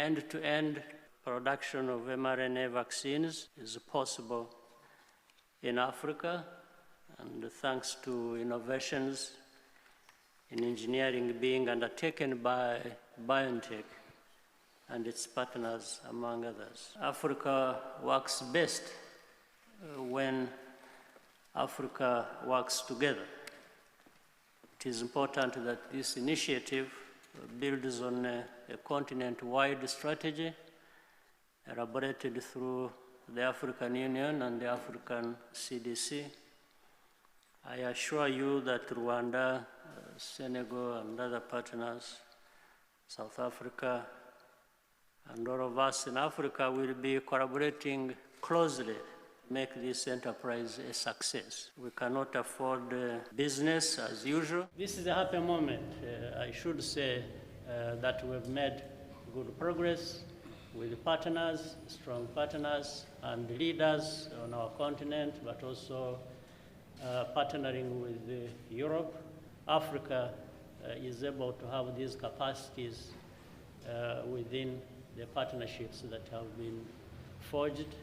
end-to-end production of mRNA vaccines is possible in Africa, and thanks to innovations in engineering being undertaken by BioNTech and its partners, among others. Africa works best when Africa works together. It is important that this initiative builds on a continent-wide strategy elaborated through the African Union and the African CDC. I assure you that Rwanda, Senegal, and other partners, South Africa, and all of us in Africa will be collaborating closely to make this enterprise a success. We cannot afford business as usual. This is a happy moment. I should say that we've made good progress with partners, strong partners, and leaders on our continent, but also partnering with Europe. Africa is able to have these capacities within the partnerships that have been forged.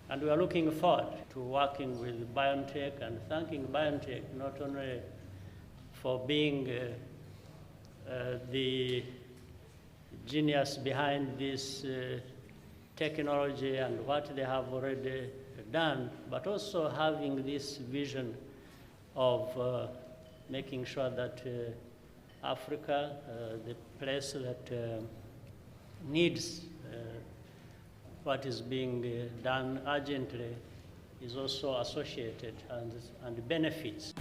And we are looking forward to working with BioNTech and thanking BioNTech not only for being the genius behind this technology and what they have already done, but also having this vision of making sure that Africa, the place that needs what is being done urgently, is also associated and benefits.